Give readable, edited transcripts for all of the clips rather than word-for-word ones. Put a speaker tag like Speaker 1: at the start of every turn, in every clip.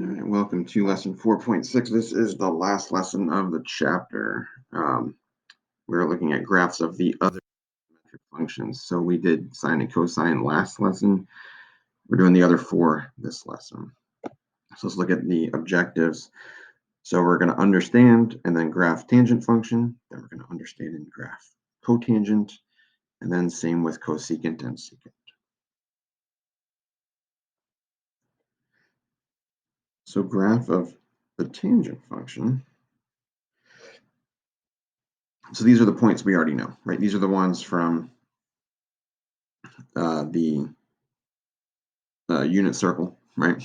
Speaker 1: All right, welcome to lesson 4.6. This is the last lesson of the chapter. We're looking at graphs of the other metric functions. So we did sine and cosine last lesson. We're doing the other four this lesson. So let's look at the objectives. So we're going to understand and then graph tangent function. Then we're going to understand and graph cotangent. And then same with cosecant and secant. So graph of the tangent function. So these are the points we already know, right? These are the ones from the unit circle, right?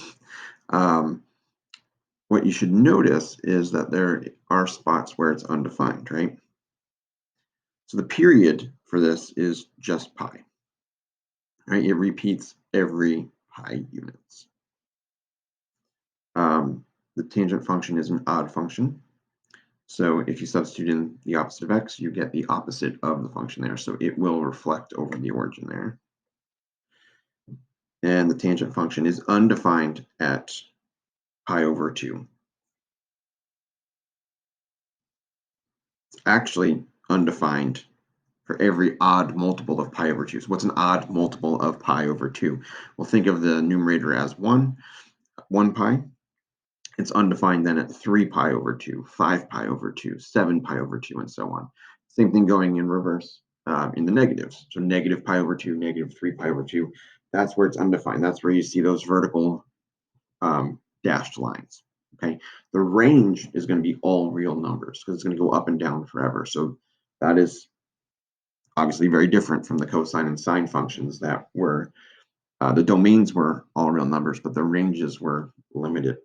Speaker 1: What you should notice is that there are spots where it's undefined, right? So the period for this is just pi, right? It repeats every pi units. The tangent function is an odd function. So if you substitute in the opposite of x, you get the opposite of the function there. So it will reflect over the origin there. And the tangent function is undefined at pi over 2. It's actually undefined for every odd multiple of pi over 2. So what's an odd multiple of pi over 2? Well, think of the numerator as 1 pi. It's undefined then at 3 pi over 2, 5 pi over 2, 7 pi over 2, and so on. Same thing going in reverse in the negatives. So negative pi over 2, negative 3 pi over 2. That's where it's undefined. That's where you see those vertical dashed lines. Okay, the range is going to be all real numbers because it's going to go up and down forever. So that is obviously very different from the cosine and sine functions that were, the domains were all real numbers, but the ranges were limited.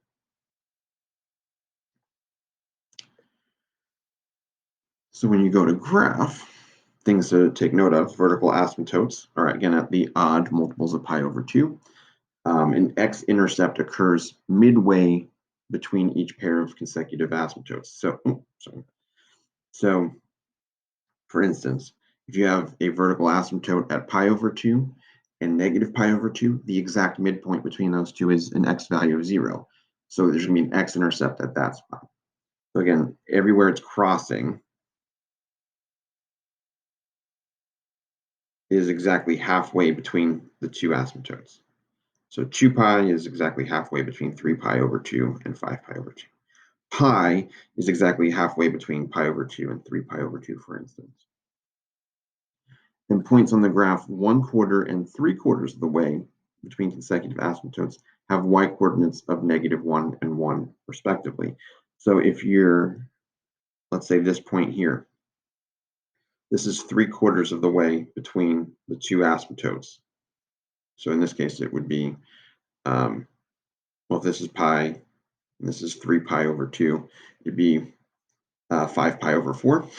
Speaker 1: So when you go to graph, things to take note of, vertical asymptotes are again at the odd multiples of pi over 2. An x-intercept occurs midway between each pair of consecutive asymptotes. So for instance, if you have a vertical asymptote at pi over 2 and negative pi over 2, the exact midpoint between those two is an x value of 0. So there's going to be an x-intercept at that spot. So again, everywhere it's crossing is exactly halfway between the two asymptotes. So 2 pi is exactly halfway between 3 pi over 2 and 5 pi over 2. Pi is exactly halfway between pi over 2 and 3 pi over 2, for instance. And points on the graph 1/4 and 3/4 of the way between consecutive asymptotes have y-coordinates of -1 and 1, respectively. So if you're, let's say this point here, this is 3/4 of the way between the two asymptotes. So in this case, it would be, well, if this is pi and this is 3 pi over 2, it'd be 5 pi over 4,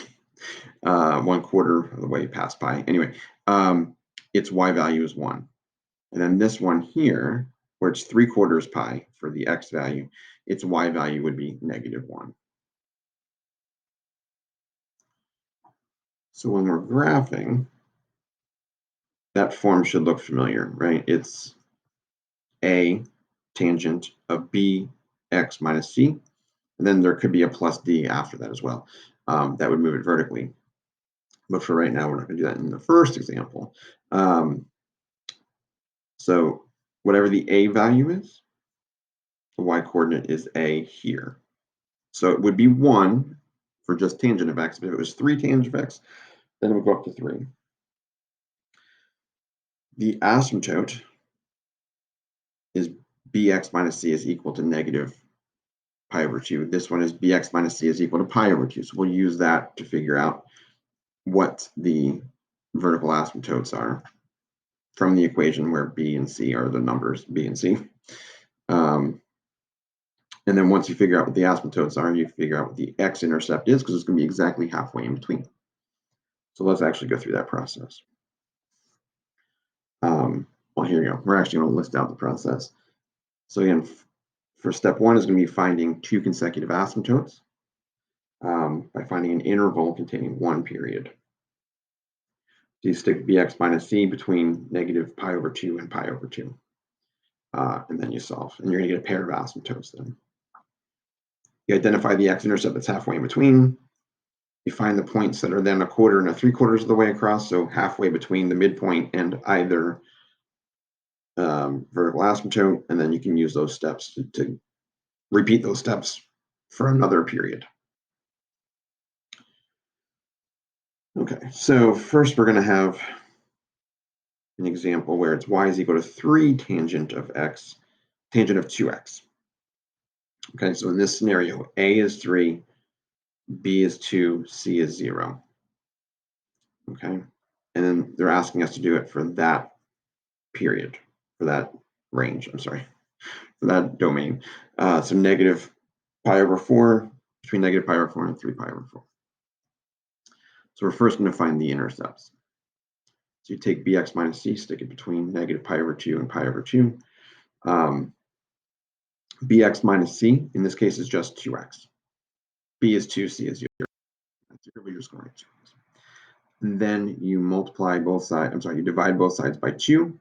Speaker 1: 1/4 of the way past pi. Anyway, its y value is 1. And then this one here, where it's 3/4 pi for the x value, its y value would be -1. So when we're graphing, that form should look familiar, right? It's a tangent of b x minus c, and then there could be a plus d after that as well. That would move it vertically. But for right now, we're not going to do that in the first example. So whatever the a value is, the y coordinate is a here. So it would be 1 for just tangent of x, but if it was 3 tangent of x, then it would go up to 3. The asymptote is bx minus c is equal to negative pi over 2. This one is bx minus c is equal to pi over 2. So we'll use that to figure out what the vertical asymptotes are from the equation where b and c are the numbers, b and c. And then once you figure out what the asymptotes are, you figure out what the x-intercept is, because it's going to be exactly halfway in between. So let's actually go through that process. Well, here you go. We're actually going to list out the process. So again, for step 1 is going to be finding 2 consecutive asymptotes by finding an interval containing 1 period. So you stick bx minus c between negative pi over 2 and pi over 2. and then you solve, and you're going to get a pair of asymptotes then. You identify the x-intercept that's halfway in between. You find the points that are then 1/4 and 3/4 of the way across, so halfway between the midpoint and either vertical asymptote, and then you can use those steps to repeat those steps for another period. Okay, so first we're going to have an example where it's y is equal to 3 tangent of x, tangent of 2x. Okay, so in this scenario, a is 3, b is 2, c is 0. Okay, and then they're asking us to do it for that period, for that range, I'm sorry, for that domain. So negative pi over 4, between negative pi over 4 and 3 pi over 4. So we're first going to find the intercepts. So you take bx minus c, stick it between negative pi over 2 and pi over 2. Bx minus c, in this case, is just 2x. B is 2, c is 0. That's your leader scoring. And then you multiply both sides, I'm sorry, you divide both sides by 2. When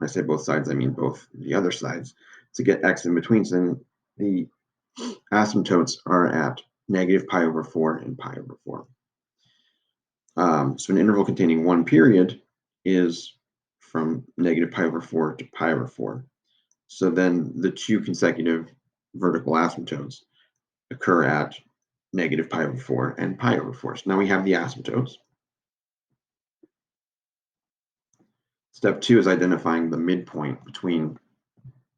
Speaker 1: I say both sides, I mean both the other sides, to get x in between. So then the asymptotes are at negative pi over 4 and pi over 4. So an interval containing one period is from negative pi over 4 to pi over 4. So then the two consecutive vertical asymptotes occur at negative pi over 4 and pi over 4. So now we have the asymptotes. Step 2 is identifying the midpoint between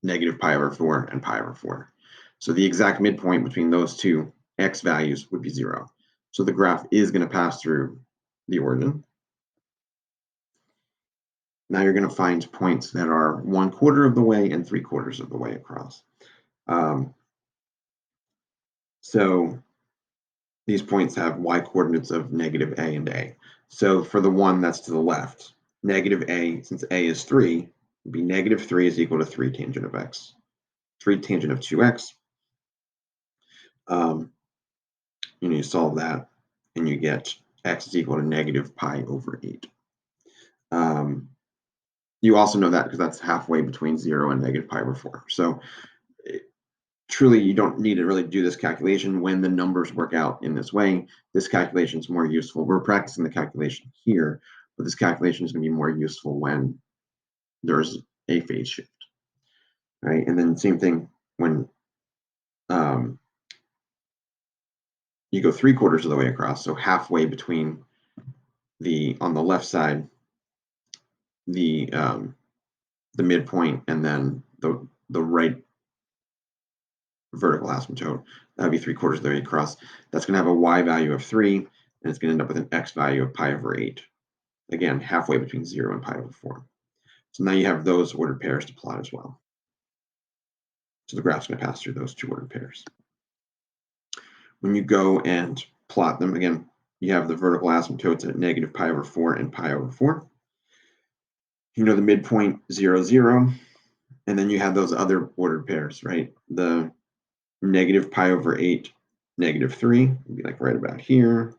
Speaker 1: negative pi over 4 and pi over 4. So the exact midpoint between those two x values would be 0. So the graph is going to pass through the origin. Now you're going to find points that are 1/4 of the way and 3/4 of the way across. So these points have y coordinates of negative a and a. So for the one that's to the left, negative a, since a is 3, would be negative 3 is equal to 3 tangent of x. 3 tangent of 2x. You solve that, and you get x is equal to negative pi over 8. You also know that because that's halfway between 0 and negative pi over 4. So truly, you don't need to really do this calculation when the numbers work out in this way. This calculation is more useful. We're practicing the calculation here, but this calculation is going to be more useful when there's a phase shift, right? And then same thing when you go 3/4 of the way across, so halfway between on the left side, the midpoint, and then the right vertical asymptote. That would be 3/4 of the way across. That's going to have a y value of 3, and it's going to end up with an x value of pi over 8. Again, halfway between 0 and pi over 4. So now you have those ordered pairs to plot as well. So the graph's going to pass through those two ordered pairs. When you go and plot them, again, you have the vertical asymptotes at negative pi over 4 and pi over 4. You know the midpoint 0, 0, and then you have those other ordered pairs, right? The negative pi over 8, negative 3 would be like right about here.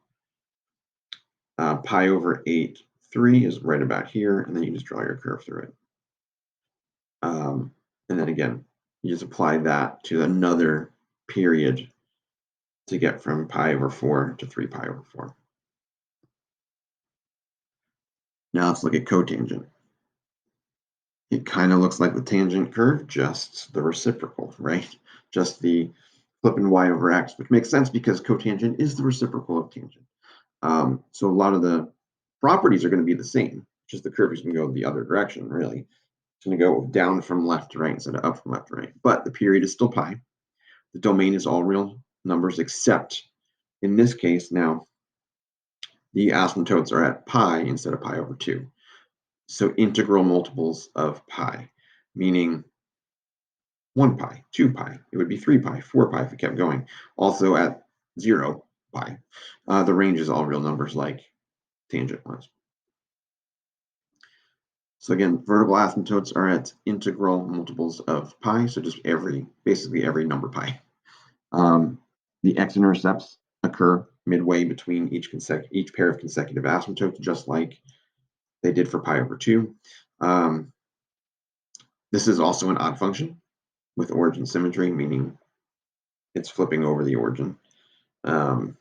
Speaker 1: Pi over 8, 3 is right about here, and then you just draw your curve through it. And then again, you just apply that to another period to get from pi over 4 to 3 pi over 4. Now let's look at cotangent. It kind of looks like the tangent curve, just the reciprocal, right? Just the flipping y over x, which makes sense because cotangent is the reciprocal of tangent. So a lot of the properties are going to be the same, just the curve is going to go the other direction, really. It's going to go down from left to right instead of up from left to right. But the period is still pi. The domain is all real numbers, except in this case now, the asymptotes are at pi instead of pi over 2. So integral multiples of pi, meaning 1 pi, 2 pi, it would be 3 pi, 4 pi if it kept going. Also at 0 pi. The range is all real numbers like tangent was. So again, vertical asymptotes are at integral multiples of pi, so just basically every number pi. The x-intercepts occur midway between each pair of consecutive asymptotes, just like they did for pi over 2. This is also an odd function with origin symmetry, meaning it's flipping over the origin. And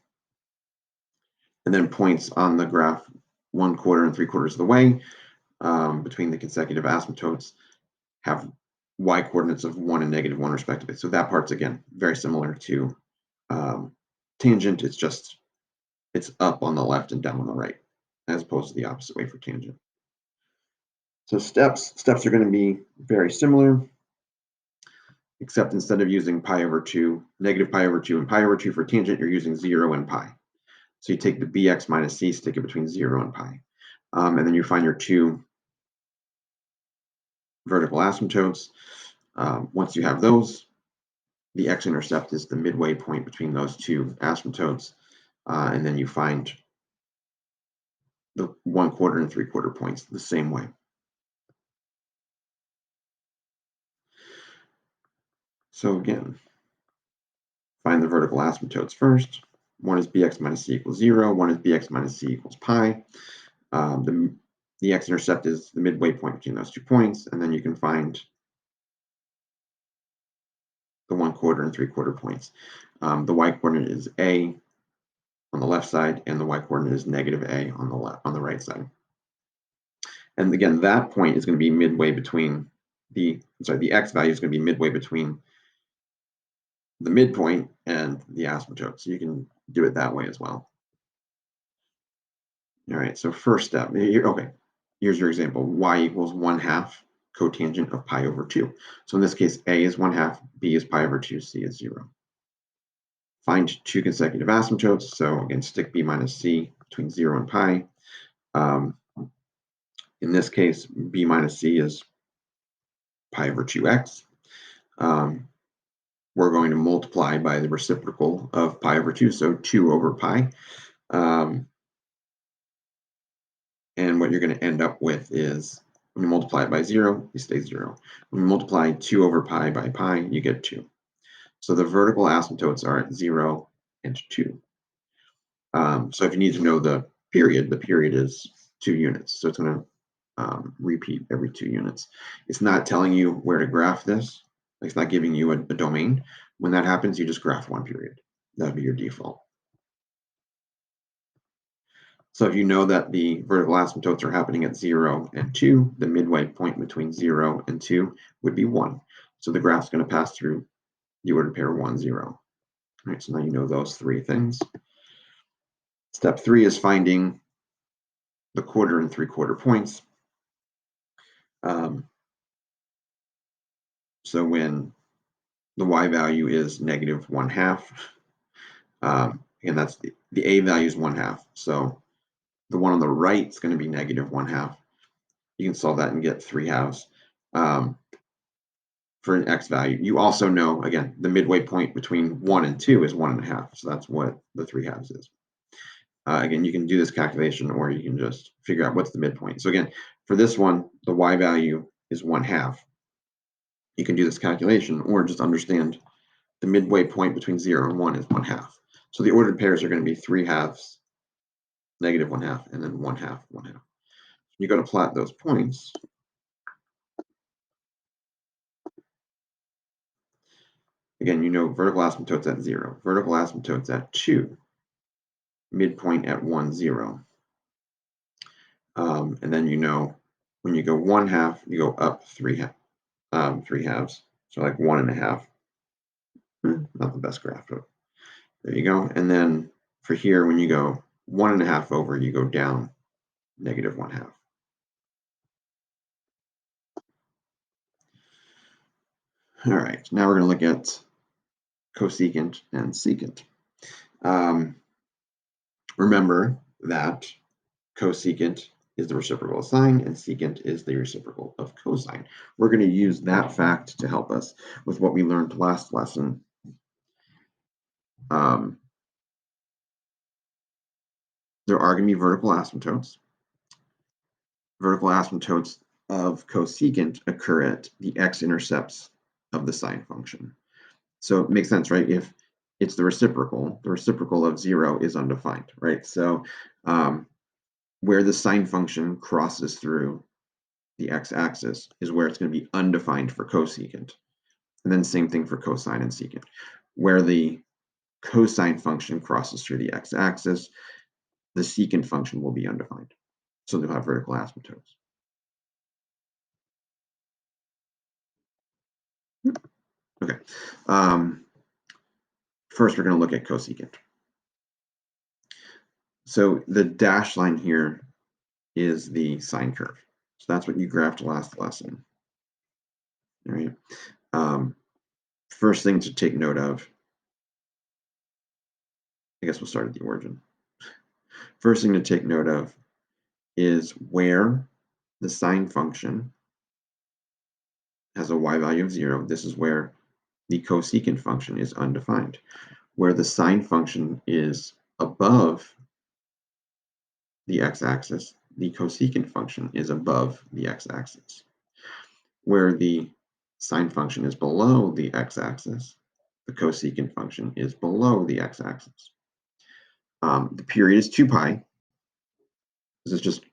Speaker 1: then points on the graph 1/4 and 3/4 of the way between the consecutive asymptotes have y coordinates of 1 and -1 respectively. So that part's, again, very similar to tangent. It's up on the left and down on the right, as opposed to the opposite way for tangent. So steps are going to be very similar, except instead of using pi over 2, negative pi over 2 and pi over 2 for tangent, you're using 0 and pi. So you take the bx minus c, stick it between 0 and pi. And then you find your two vertical asymptotes. Once you have those, the x-intercept is the midway point between those two asymptotes. And then you find the 1/4 and 3/4 points the same way. So again, find the vertical asymptotes first. One is bx minus c equals 0. One is bx minus c equals pi. The x-intercept is the midway point between those 2 points, and then you can find the 1/4 and 3/4 points. The y-coordinate is a on the left side, and the y-coordinate is -a on the right side. And again, that point is going to be midway between the x value is going to be midway between the midpoint and the asymptote. So you can do it that way as well. All right, so first step, okay, here's your example. Y equals 1/2 cotangent of pi over 2. So in this case, a is 1/2, b is pi over 2, c is 0. Find two consecutive asymptotes. So again, stick b minus c between 0 and pi. In this case, b minus c is pi over 2x. We're going to multiply by the reciprocal of pi over 2, so 2 over pi. And what you're going to end up with is, when you multiply it by 0, you stay 0. When you multiply 2 over pi by pi, you get 2. So the vertical asymptotes are at 0 and 2. So if you need to know the period is 2 units. So it's going to repeat every 2 units. It's not telling you where to graph this. It's not giving you a domain. When that happens, you just graph one period. That would be your default. So if you know that the vertical asymptotes are happening at 0 and 2, the midway point between 0 and 2 would be 1. So the graph's going to pass through the ordered pair 1, 0. All right, so now you know those three things. Step 3 is finding the 1/4 and 3/4 points. So when the y value is -1/2, and that's the a value is 1/2. So the one on the right is going to be -1/2. You can solve that and get 3/2 for an x value. You also know, again, the midway point between 1 and 2 is 1.5. So that's what the 3/2 is. Again, you can do this calculation, or you can just figure out what's the midpoint. So again, for this one, the y value is 1/2. You can do this calculation, or just understand the midway point between 0 and 1 is 1/2. So the ordered pairs are going to be 3/2, -1/2, and then 1/2, 1/2. You're going to plot those points. Again, you know vertical asymptotes at 0, vertical asymptotes at 2, midpoint at 1, 0. And then you know when you go 1/2, you go up 3/2. So like 1.5. Not the best graph, but there you go. And then for here, when you go 1.5 over, you go down -1/2. All right, now we're going to look at cosecant and secant. Remember that cosecant is the reciprocal of sine, and secant is the reciprocal of cosine. We're going to use that fact to help us with what we learned last lesson. There are going to be vertical asymptotes. Vertical asymptotes of cosecant occur at the x-intercepts of the sine function. So it makes sense, right? If it's the reciprocal of 0 is undefined, right? So where the sine function crosses through the x-axis, is where it's going to be undefined for cosecant. And then same thing for cosine and secant. Where the cosine function crosses through the x-axis, the secant function will be undefined. So they'll have vertical asymptotes. Okay. First, we're going to look at cosecant. So the dashed line here is the sine curve. So that's what you graphed last lesson. All right. First thing to take note of, I guess we'll start at the origin. First thing to take note of is where the sine function has a y value of 0. This is where the cosecant function is undefined. Where the sine function is above the x-axis, the cosecant function is above the x-axis. Where the sine function is below the x-axis, the cosecant function is below the x-axis. The period is 2 pi. This is just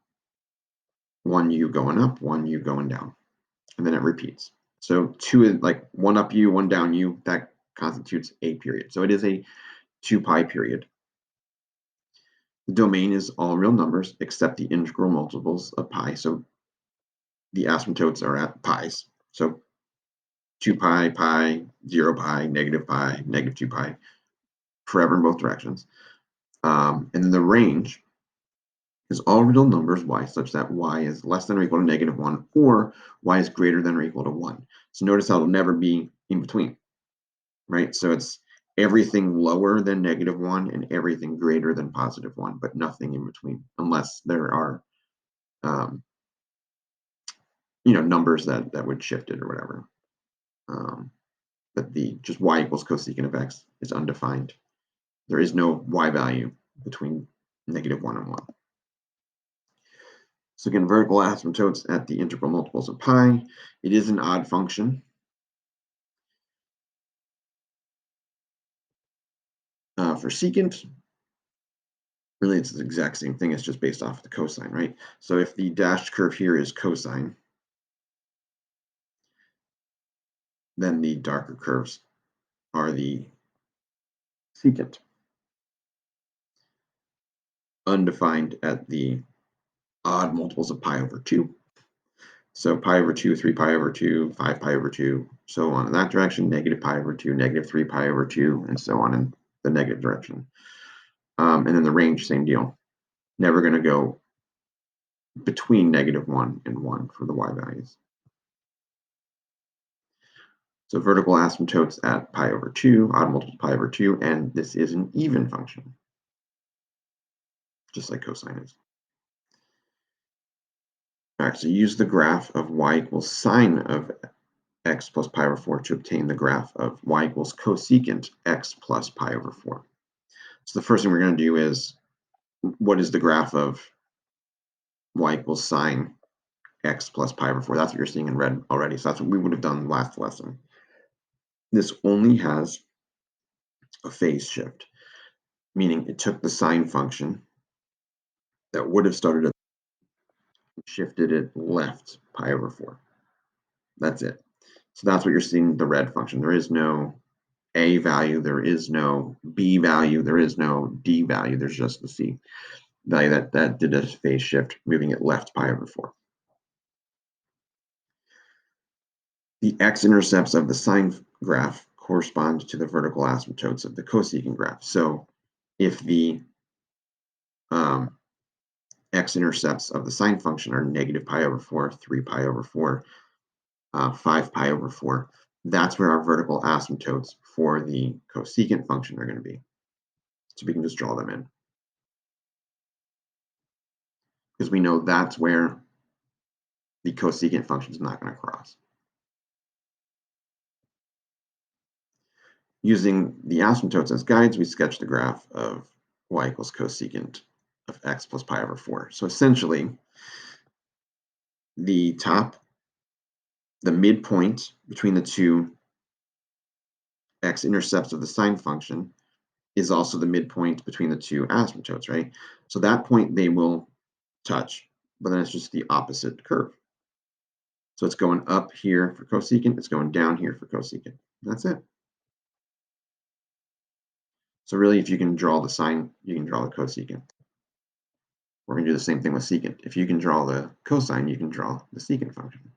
Speaker 1: one u going up, one u going down, and then it repeats. So two is like one up u, one down u, that constitutes a period. So it is a 2 pi period. The domain is all real numbers except the integral multiples of pi. So the asymptotes are at pi's. So 2 pi, pi, 0 pi, negative 2 pi, forever in both directions. And then the range is all real numbers y such that y is less than or equal to -1 or y is greater than or equal to 1. So notice how it'll never be in between, right? So it's everything lower than -1 and everything greater than +1, but nothing in between unless there are numbers that would shift it or whatever. But the just y equals cosecant of x is undefined. There is no y value between -1 and 1. So again, vertical asymptotes at the integral multiples of pi. It is an odd function. For secant, really it's the exact same thing. It's just based off the cosine, right? So if the dashed curve here is cosine, then the darker curves are the secant. Undefined at the odd multiples of pi over 2. So pi over 2, 3 pi over 2, 5 pi over 2, so on in that direction, negative pi over 2, negative 3 pi over 2, and so on in the negative direction. And then the range, same deal. Never going to go between -1 and 1 for the y values. So vertical asymptotes at pi over 2, odd multiples of pi over 2, and this is an even function, just like cosine is. All right, so use the graph of y equals sine of x plus pi over 4 to obtain the graph of y equals cosecant x plus pi over 4. So the first thing we're going to do is, what is the graph of y equals sine x plus pi over 4? That's what you're seeing in red already. So that's what we would have done last lesson. This only has a phase shift, meaning it took the sine function that would have started at shifted it left pi over 4. That's it. So that's what you're seeing the red function. There is no a value, there is no b value, there is no d value, there's just the c value that did a phase shift, moving it left pi over 4. The x-intercepts of the sine graph correspond to the vertical asymptotes of the cosecant graph. So if the x-intercepts of the sine function are negative pi over 4, 3 pi over 4, 5 pi over 4, that's where our vertical asymptotes for the cosecant function are going to be. So we can just draw them in, because we know that's where the cosecant function is not going to cross. Using the asymptotes as guides, we sketch the graph of y equals cosecant of x plus pi over 4. So essentially, the midpoint between the two x-intercepts of the sine function is also the midpoint between the two asymptotes, right? So that point they will touch, but then it's just the opposite curve. So it's going up here for cosecant, it's going down here for cosecant. That's it. So really, if you can draw the sine, you can draw the cosecant. We're going to do the same thing with secant. If you can draw the cosine, you can draw the secant function.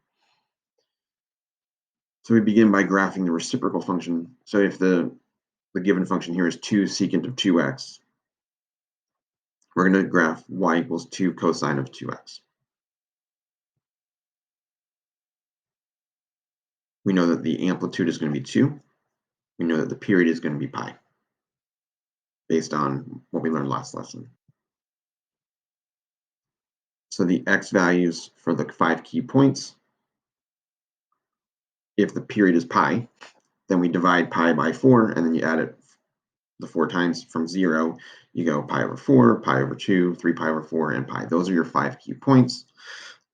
Speaker 1: So we begin by graphing the reciprocal function. So if the given function here is 2 secant of 2x, we're going to graph y equals 2 cosine of 2x. We know that the amplitude is going to be 2. We know that the period is going to be pi, based on what we learned last lesson. So the x values for the 5 key points, if the period is pi, then we divide pi by 4, and then you add it the 4 times from 0. You go pi over 4, pi over 2, 3 pi over 4, and pi. Those are your 5 key points.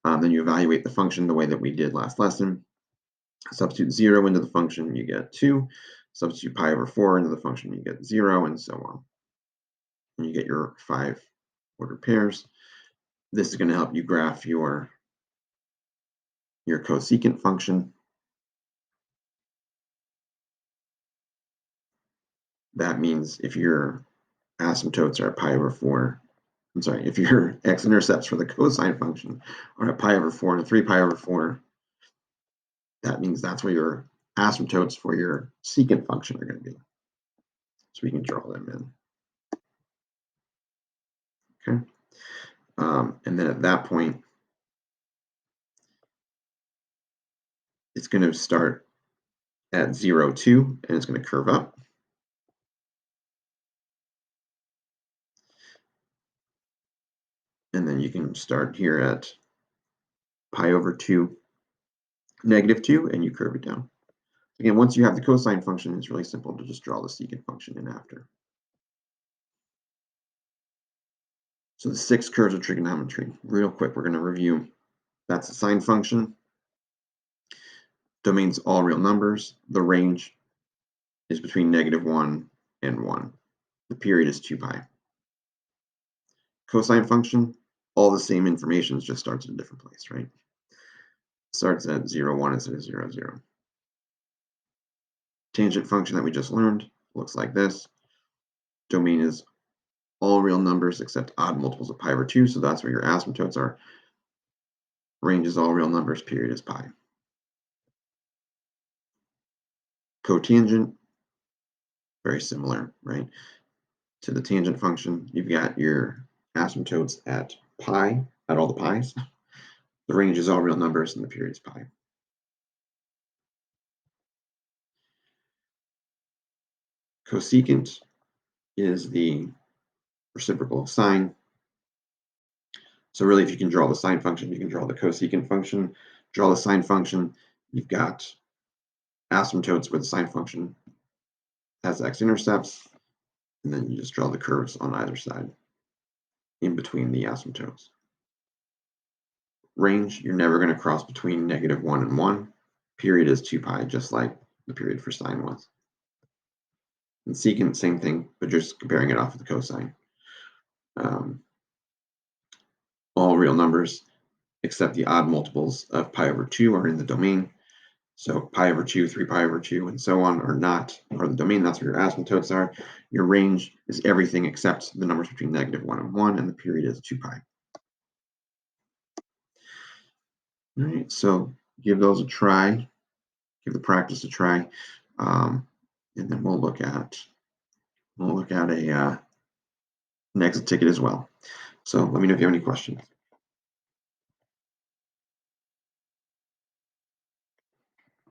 Speaker 1: Then you evaluate the function the way that we did last lesson. Substitute 0 into the function, you get 2. Substitute pi over 4 into the function, you get 0, and so on. And you get your 5 ordered pairs. This is going to help you graph your cosecant function. That means if your asymptotes are at pi over 4, if your x-intercepts for the cosine function are at pi over 4 and 3 pi over 4, that means that's where your asymptotes for your secant function are going to be. So we can draw them in. Okay. And then at that point, it's going to start at 0, 2, and it's going to curve up. And then you can start here at pi over 2, negative 2, and you curve it down. Again, once you have the cosine function, it's really simple to just draw the secant function in after. So the 6 curves of trigonometry. Real quick, we're going to review. That's the sine function. Domain's all real numbers. The range is between -1 and 1. The period is 2 pi. Cosine function, all the same information, just starts in a different place, right? Starts at 0, 1 instead of 0, 0. Tangent function that we just learned looks like this. Domain is all real numbers except odd multiples of pi over 2, so that's where your asymptotes are. Range is all real numbers, period is pi. Cotangent, very similar, right? To the tangent function, you've got your asymptotes at pi, at all the pi's. The range is all real numbers and the period is pi. Cosecant is the reciprocal of sine. So really, if you can draw the sine function, you can draw the cosecant function. Draw the sine function, you've got asymptotes where the sine function has x-intercepts, and then you just draw the curves on either side in between the asymptotes. Range, you're never going to cross between -1 and 1. Period is 2 pi, just like the period for sine was. And secant, same thing, but just comparing it off of the cosine. All real numbers except the odd multiples of pi over 2 are in the domain. So pi over 2, 3 pi over 2, and so on are the domain. That's where your asymptotes are. Your range is everything except the numbers between -1 and 1, and the period is 2 pi. All right, so give those a try. Give the practice a try, and then we'll look at an exit ticket as well. So let me know if you have any questions.